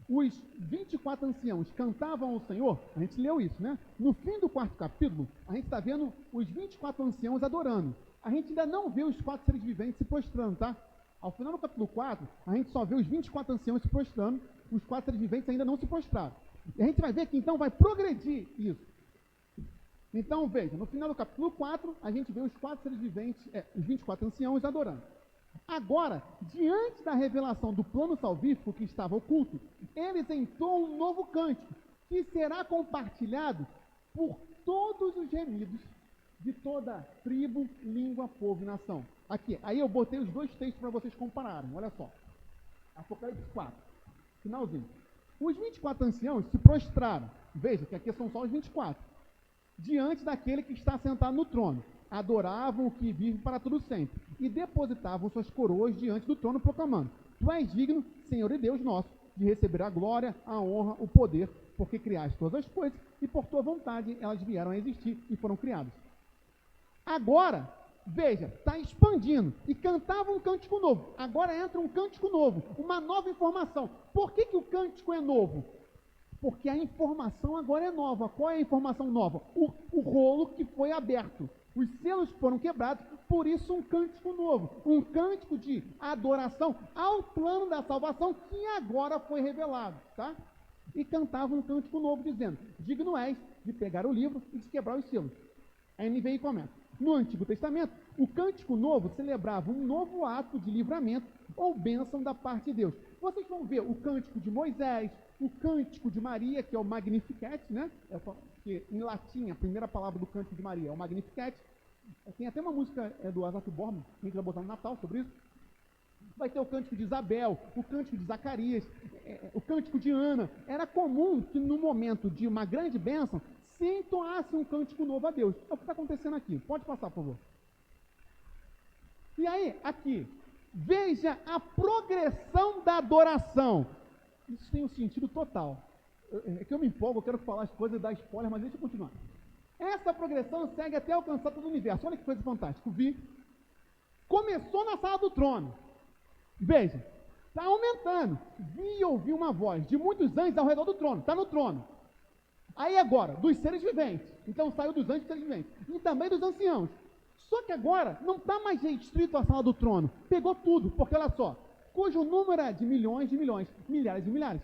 os 24 anciãos cantavam ao Senhor, a gente leu isso, né? No fim do 4º capítulo, a gente está vendo os 24 anciãos adorando. A gente ainda não vê os 4 seres viventes se prostrando, tá? Ao final do capítulo 4, a gente só vê os 24 anciãos se prostrando, os 4 seres viventes ainda não se prostraram. E a gente vai ver que então vai progredir isso. Então, veja, no final do capítulo 4, a gente vê os 4 seres viventes, os 24 anciãos adorando. Agora, diante da revelação do plano salvífico que estava oculto, eles entoam um novo cântico, que será compartilhado por todos os remidos de toda tribo, língua, povo e nação. Aqui, aí eu botei os dois textos para vocês compararem, olha só. Apocalipse 4, finalzinho. Os 24 anciãos se prostraram, veja que aqui são só os 24, diante daquele que está sentado no trono. Adoravam o que vive para todo sempre, e depositavam suas coroas diante do trono, proclamando: Tu és digno, Senhor e Deus nosso, de receber a glória, a honra, o poder, porque criaste todas as coisas, e por tua vontade elas vieram a existir e foram criadas. Agora, veja, está expandindo, e cantavam um cântico novo. Agora entra um cântico novo, uma nova informação. Por que o cântico é novo? Porque a informação agora é nova. Qual é a informação nova? O rolo que foi aberto. Os selos foram quebrados, por isso um cântico novo, um cântico de adoração ao plano da salvação que agora foi revelado, tá? E cantavam um cântico novo, dizendo: Digno és de pegar o livro e de quebrar os selos. A NVI comenta: no Antigo Testamento, o cântico novo celebrava um novo ato de livramento ou bênção da parte de Deus. Vocês vão ver o cântico de Moisés, o cântico de Maria, que é o Magnificat, né? Que em latim, a primeira palavra do cântico de Maria é o Magnificat. Tem até uma música do Asaf Borman, que a gente vai botar no Natal sobre isso. Vai ter o cântico de Isabel, o cântico de Zacarias, o cântico de Ana. Era comum que no momento de uma grande bênção se entoasse um cântico novo a Deus. É o que está acontecendo aqui. Pode passar, por favor. E aí, aqui, veja a progressão da adoração. Isso tem um sentido total. É que eu me empolgo, eu quero falar as coisas e dar spoiler, mas deixa eu continuar. Essa progressão segue até alcançar todo o universo. Olha que coisa fantástica. Começou na sala do trono. Veja, está aumentando. Vi e ouvi uma voz de muitos anjos ao redor do trono. Está no trono. Aí agora, dos seres viventes. Então saiu dos anjos e seres viventes. E também dos anciãos. Só que agora não está mais restrito à sala do trono. Pegou tudo, porque olha só, cujo número é de milhões, milhares de milhares,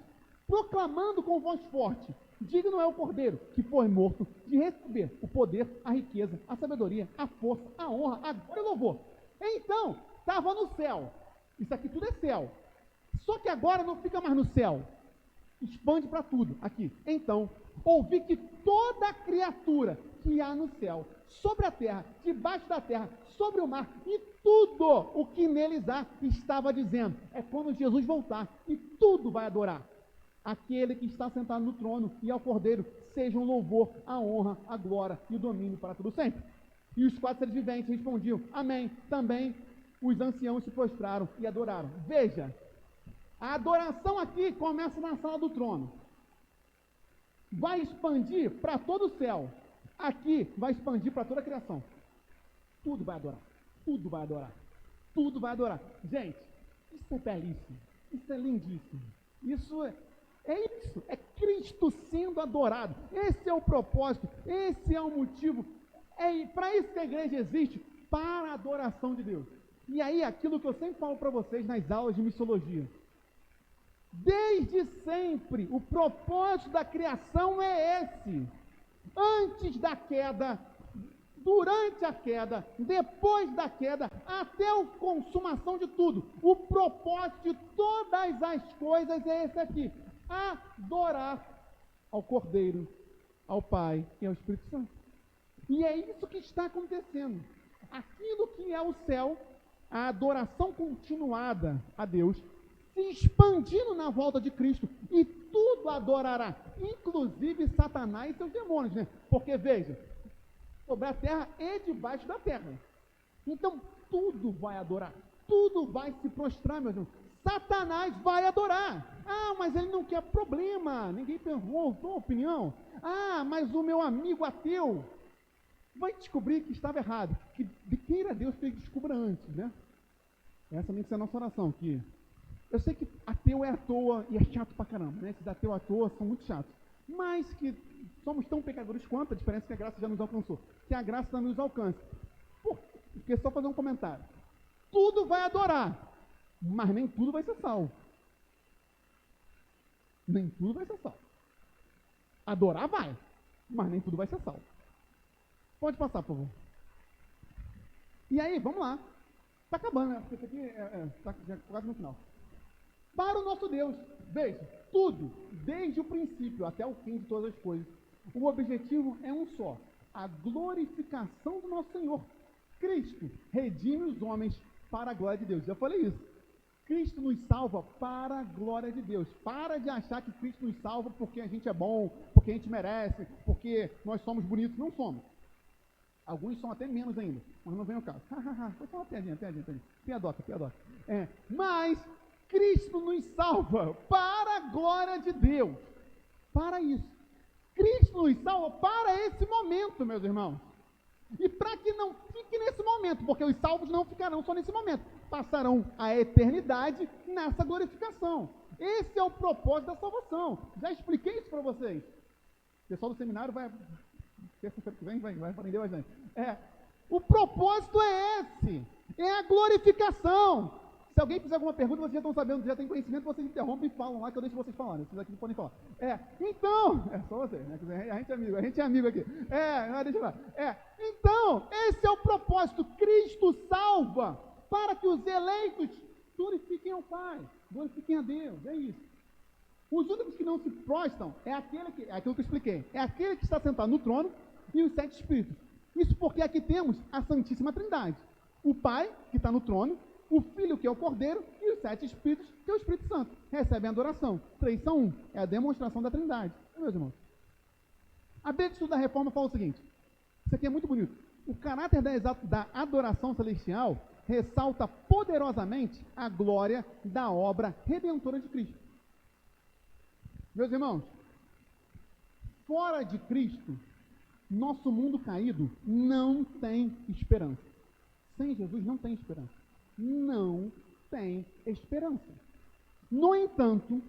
proclamando com voz forte: digno é o Cordeiro, que foi morto, de receber o poder, a riqueza, a sabedoria, a força, a honra, a glória e o louvor. Então, estava no céu. Isso aqui tudo é céu. Só que agora não fica mais no céu. Expande para tudo. Aqui. Então, ouvi que toda criatura que há no céu, sobre a terra, debaixo da terra, sobre o mar, e tudo o que neles há, estava dizendo: é quando Jesus voltar, e tudo vai adorar aquele que está sentado no trono e ao Cordeiro, sejam louvor, a honra, a glória e o domínio para todo sempre. E os 4 seres viventes respondiam: amém. Também os anciãos se prostraram e adoraram. Veja, a adoração aqui começa na sala do trono, vai expandir para todo o céu. Aqui vai expandir para toda a criação. Tudo vai adorar, tudo vai adorar, tudo vai adorar. Gente, isso é belíssimo, isso é lindíssimo. Isso é Cristo sendo adorado. Esse é o propósito, esse é o motivo. É para isso que a igreja existe, para a adoração de Deus. E aí, aquilo que eu sempre falo para vocês nas aulas de missiologia: desde sempre, o propósito da criação é esse. Antes da queda, durante a queda, depois da queda, até a consumação de tudo, o propósito de todas as coisas é esse aqui: adorar ao Cordeiro, ao Pai e ao Espírito Santo. E é isso que está acontecendo. Aquilo que é o céu, a adoração continuada a Deus, se expandindo na volta de Cristo, e tudo adorará, inclusive Satanás e seus demônios, né? Porque veja, sobre a terra e debaixo da terra. Então tudo vai adorar, tudo vai se prostrar, meus irmãos. Satanás vai adorar. Mas ele não quer problema, ninguém perguntou a opinião. Mas o meu amigo ateu vai descobrir que estava errado. Que queira Deus que ele descubra antes, né? Essa tem que ser a nossa oração, que eu sei que ateu é à toa e é chato pra caramba, né? Esses ateus à toa são muito chatos. Mas que somos tão pecadores quanto, a diferença é que a graça já nos alcançou. Que a graça já nos alcance. Porque só fazer um comentário. Tudo vai adorar, mas nem tudo vai ser salvo. Nem tudo vai ser salvo. Adorar vai, mas nem tudo vai ser salvo. Pode passar, por favor. E aí, vamos lá. Está acabando, né? Porque isso aqui está quase no final. Para o nosso Deus, veja, tudo, desde o princípio até o fim de todas as coisas, o objetivo é um só: a glorificação do nosso Senhor. Cristo redime os homens para a glória de Deus. Já falei isso. Cristo nos salva para a glória de Deus. Para de achar que Cristo nos salva porque a gente é bom, porque a gente merece, porque nós somos bonitos. Não somos. Alguns são até menos ainda, mas não vem ao caso. Foi só uma piadinha. Piadoca. Mas Cristo nos salva para a glória de Deus. Para isso. Cristo nos salva para esse momento, meus irmãos. E para que não fique nesse momento, porque os salvos não ficarão só nesse momento, passarão a eternidade nessa glorificação. Esse é o propósito da salvação. Já expliquei isso para vocês. O pessoal do seminário terça-feira que vem vai aprender bastante. O propósito é esse, é a glorificação. Se alguém fizer alguma pergunta, vocês já estão sabendo, já tem conhecimento, vocês interrompem e falam lá, que eu deixo vocês falarem. Vocês aqui não podem falar. Então, só vocês, né? A gente é amigo aqui. Deixa eu falar. Então, esse é o propósito. Cristo salva para que os eleitos glorifiquem ao Pai, glorifiquem a Deus. É isso. Os únicos que não se prostram é aquilo que eu expliquei. É aquele que está sentado no trono e os 7 espíritos. Isso porque aqui temos a Santíssima Trindade. O Pai, que está no trono, o Filho, que é o Cordeiro, e os 7 espíritos, que é o Espírito Santo. Recebem a adoração. 3 são 1. É a demonstração da Trindade. Meus irmãos. A Bíblia de Estudo da Reforma fala o seguinte. Isso aqui é muito bonito. O caráter da adoração celestial ressalta poderosamente a glória da obra redentora de Cristo. Meus irmãos, fora de Cristo, nosso mundo caído não tem esperança. Sem Jesus não tem esperança. Não tem esperança. No entanto,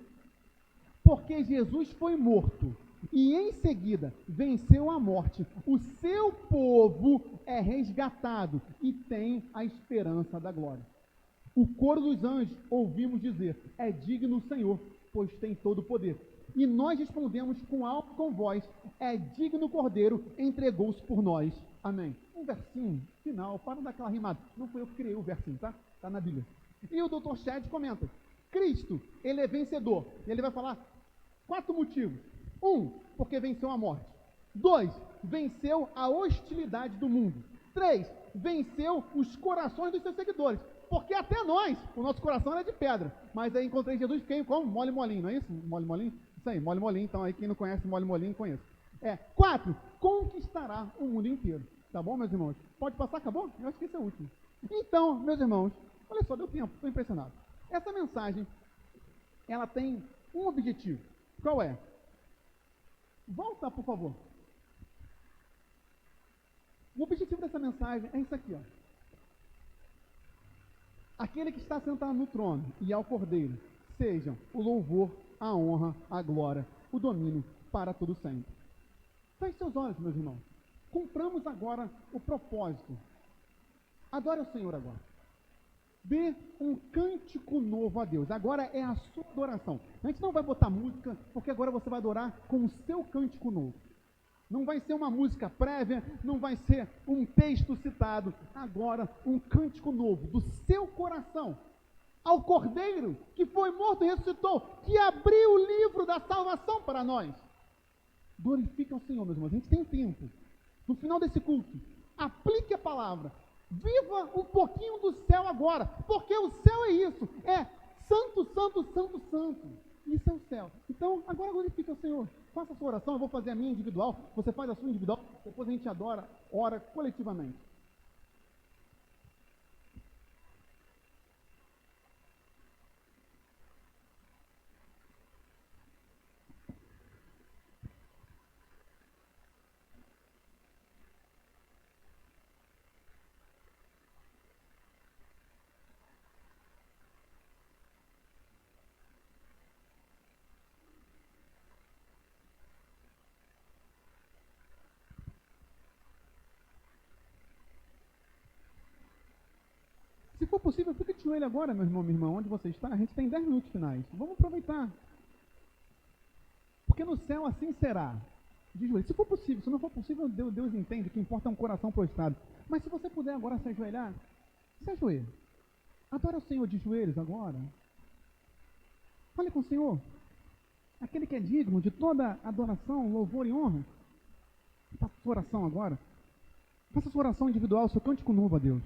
porque Jesus foi morto e em seguida venceu a morte, o seu povo é resgatado e tem a esperança da glória. O coro dos anjos ouvimos dizer: é digno o Senhor, pois tem todo o poder. E nós respondemos com voz: é digno o Cordeiro, entregou-se por nós. Amém. Um versinho final, para dar aquela rimada. Não foi eu que criei o versinho, tá? Está na Bíblia. E o Dr. Shedd comenta: Cristo, ele é vencedor. E ele vai falar 4 motivos. 1, porque venceu a morte. 2, venceu a hostilidade do mundo. 3, venceu os corações dos seus seguidores. Porque até nós, o nosso coração era de pedra. Mas aí encontrei Jesus e fiquei como? Mole molinho, não é isso? Mole molinho? Isso aí, mole molinho. Então aí quem não conhece mole molinho, conhece. 4, conquistará o mundo inteiro. Tá bom, meus irmãos? Pode passar, acabou? Eu acho que esse é o último. Então, meus irmãos, olha só, deu tempo, estou impressionado. Essa mensagem, ela tem um objetivo. Qual é? Volta, por favor. O objetivo dessa mensagem é isso aqui, ó. Aquele que está sentado no trono e ao Cordeiro, sejam o louvor, a honra, a glória, o domínio para todo sempre. Feche seus olhos, meus irmãos. Cumpramos agora o propósito. Adore o Senhor agora. Dê um cântico novo a Deus. Agora é a sua adoração. A gente não vai botar música, porque agora você vai adorar com o seu cântico novo. Não vai ser uma música prévia, não vai ser um texto citado. Agora, um cântico novo do seu coração ao Cordeiro, que foi morto e ressuscitou, que abriu o livro da salvação para nós. Glorifique ao Senhor, meus irmãos. A gente tem tempo. No final desse culto, aplique a palavra. Viva um pouquinho do céu agora, porque o céu é isso. É santo, santo, santo, santo. Isso é o céu. Então, agora glorifique ao Senhor. Faça a sua oração, eu vou fazer a minha individual, você faz a sua individual, depois a gente ora coletivamente. Se for possível, fica de joelho agora, meu irmão, minha irmã, onde você está. A gente tem 10 minutos finais. Vamos aproveitar. Porque no céu assim será. De joelho. Se for possível, se não for possível, Deus entende. O que importa é um coração prostrado. Mas se você puder agora se ajoelhar, se ajoelhe. Adora o Senhor de joelhos agora. Fale com o Senhor. Aquele que é digno de toda adoração, louvor e honra. Faça sua oração agora. Faça sua oração individual, seu cântico novo a Deus.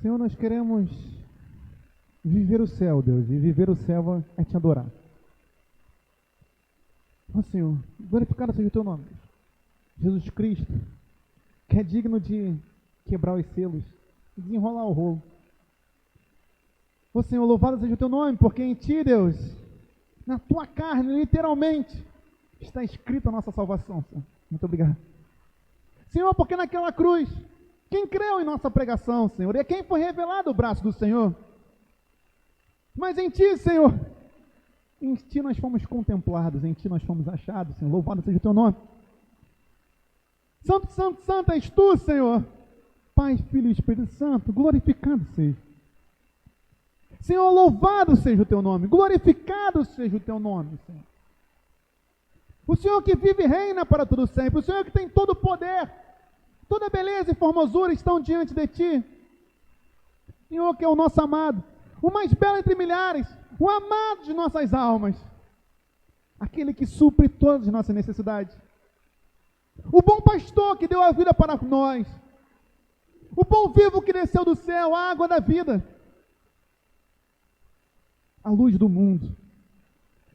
Senhor, nós queremos viver o céu, Deus, e viver o céu é te adorar. Ó Senhor, glorificado seja o teu nome, Jesus Cristo, que é digno de quebrar os selos e desenrolar o rolo. Ó Senhor, louvado seja o teu nome, porque em ti, Deus, na tua carne, literalmente, está escrita a nossa salvação, Senhor. Muito obrigado. Senhor, porque naquela cruz, quem creu em nossa pregação, Senhor, e é quem foi revelado o braço do Senhor. Mas em ti, Senhor, em ti nós fomos contemplados, em ti nós fomos achados, Senhor. Louvado seja o teu nome. Santo, santo, santo és tu, Senhor. Pai, Filho e Espírito Santo, glorificado seja. Senhor, louvado seja o teu nome, glorificado seja o teu nome, Senhor. O Senhor que vive e reina para todo sempre, o Senhor que tem todo o poder, toda beleza e formosura estão diante de ti. Senhor, que é o nosso amado, o mais belo entre milhares, o amado de nossas almas, aquele que supre todas as nossas necessidades, o bom pastor que deu a vida para nós, o pão vivo que desceu do céu, a água da vida, a luz do mundo,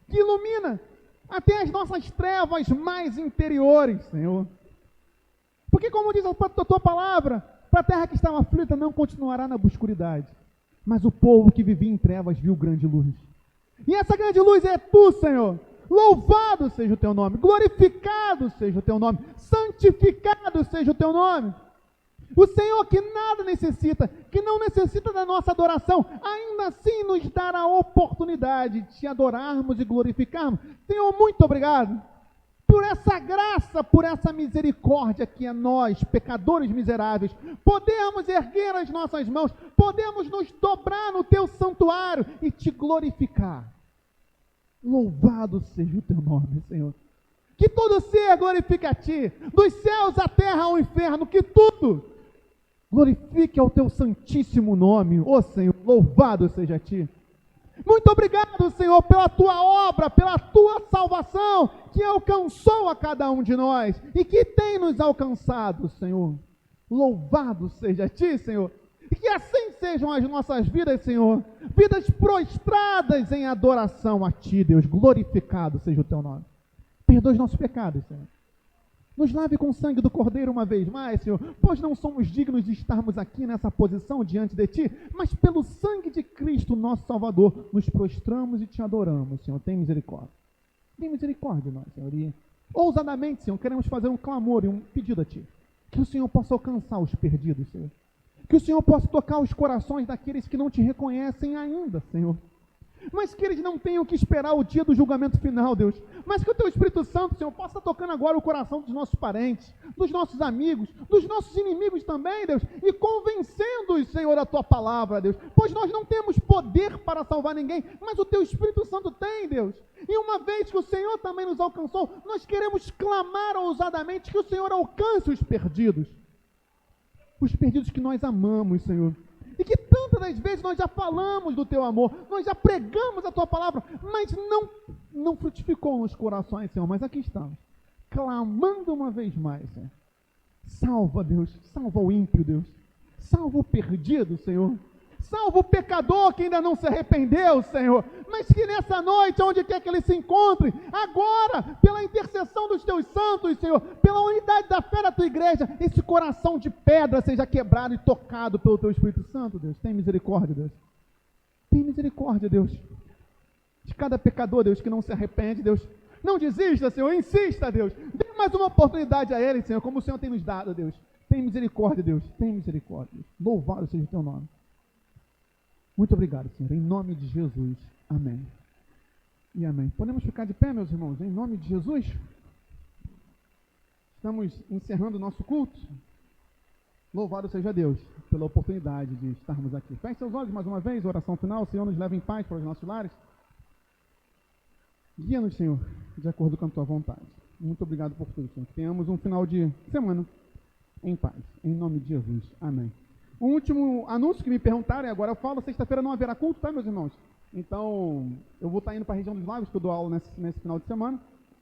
que ilumina até as nossas trevas mais interiores, Senhor. Porque como diz a tua palavra, para a terra que estava aflita não continuará na obscuridade, mas o povo que vivia em trevas viu grande luz. E essa grande luz é tu, Senhor. Louvado seja o teu nome, glorificado seja o teu nome, santificado seja o teu nome. O Senhor que nada necessita, que não necessita da nossa adoração, ainda assim nos dará a oportunidade de te adorarmos e glorificarmos. Senhor, muito obrigado por essa graça, por essa misericórdia que é nós, pecadores miseráveis, podemos erguer as nossas mãos, podemos nos dobrar no teu santuário e te glorificar. Louvado seja o teu nome, Senhor. Que todo ser glorifique a ti, dos céus à terra ao inferno, que tudo glorifique ao teu santíssimo nome, ó Senhor, louvado seja a ti. Muito obrigado, Senhor, pela tua obra, pela tua salvação, que alcançou a cada um de nós e que tem nos alcançado, Senhor. Louvado seja a ti, Senhor. E que assim sejam as nossas vidas, Senhor. Vidas prostradas em adoração a ti, Deus. Glorificado seja o teu nome. Perdoa os nossos pecados, Senhor. Nos lave com o sangue do Cordeiro uma vez mais, Senhor, pois não somos dignos de estarmos aqui nessa posição diante de Ti, mas pelo sangue de Cristo, nosso Salvador, nos prostramos e Te adoramos, Senhor. Tem misericórdia. Tem misericórdia de nós, Senhor. E ousadamente, Senhor, queremos fazer um clamor e um pedido a Ti. Que o Senhor possa alcançar os perdidos, Senhor. Que o Senhor possa tocar os corações daqueles que não Te reconhecem ainda, Senhor. Mas que eles não tenham que esperar o dia do julgamento final, Deus. Mas que o Teu Espírito Santo, Senhor, possa estar tocando agora o coração dos nossos parentes, dos nossos amigos, dos nossos inimigos também, Deus, e convencendo-os, Senhor, da Tua palavra, Deus. Pois nós não temos poder para salvar ninguém, mas o Teu Espírito Santo tem, Deus. E uma vez que o Senhor também nos alcançou, nós queremos clamar ousadamente que o Senhor alcance os perdidos que nós amamos, Senhor. E que tantas das vezes nós já falamos do teu amor, nós já pregamos a tua palavra, mas não frutificou nos corações, Senhor. Mas aqui estamos, clamando uma vez mais, Senhor. Salva, Deus, salva o ímpio, Deus. Salva o perdido, Senhor. Salva o pecador que ainda não se arrependeu, Senhor. Mas que nessa noite, onde quer que ele se encontre, agora, pela intercessão dos teus santos, Senhor, pela unidade da fé da tua igreja, esse coração de pedra seja quebrado e tocado pelo teu Espírito Santo, Deus. Tem misericórdia, Deus. Tem misericórdia, Deus. De cada pecador, Deus, que não se arrepende, Deus. Não desista, Senhor. Insista, Deus. Dê mais uma oportunidade a ele, Senhor, como o Senhor tem nos dado, Deus. Tem misericórdia, Deus. Tem misericórdia, Deus. Louvado seja o teu nome. Muito obrigado, Senhor, em nome de Jesus. Amém. E amém. Podemos ficar de pé, meus irmãos, em nome de Jesus? Estamos encerrando o nosso culto. Louvado seja Deus pela oportunidade de estarmos aqui. Feche seus olhos mais uma vez, oração final. O Senhor nos leva em paz para os nossos lares. Guia-nos, Senhor, de acordo com a tua vontade. Muito obrigado por tudo, Senhor. Que tenhamos um final de semana em paz. Em nome de Jesus. Amém. O último anúncio que me perguntaram, e agora eu falo, sexta-feira não haverá culto, tá, meus irmãos? Então, eu vou estar indo para a região dos lagos, que eu dou aula nesse final de semana,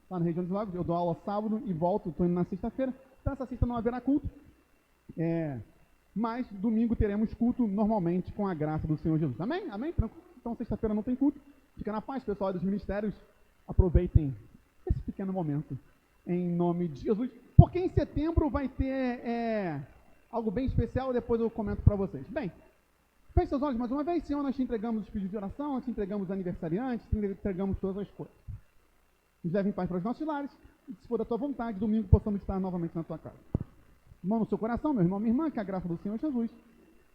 lá na região dos lagos, eu dou aula sábado e volto, estou indo na sexta-feira, então essa sexta não haverá culto, mas domingo teremos culto normalmente com a graça do Senhor Jesus. Amém? Amém? Tranquilo? Então sexta-feira não tem culto, fica na paz, pessoal dos ministérios, aproveitem esse pequeno momento, em nome de Jesus, porque em setembro vai ter... algo bem especial, depois eu comento para vocês. Bem, feche seus olhos mais uma vez. Senhor, nós te entregamos os pedidos de oração, nós te entregamos os aniversariantes, te entregamos todas as coisas. Nos leve em paz para os nossos lares, e se for da tua vontade, domingo possamos estar novamente na tua casa. Mão no seu coração, meu irmão, minha irmã, que a graça do Senhor Jesus,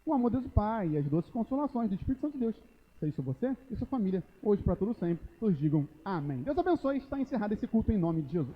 o amor de Deus do Pai e as doces consolações do Espírito Santo de Deus, seja isso você e sua família, hoje para todo sempre, todos digam amém. Deus abençoe, está encerrado esse culto em nome de Jesus.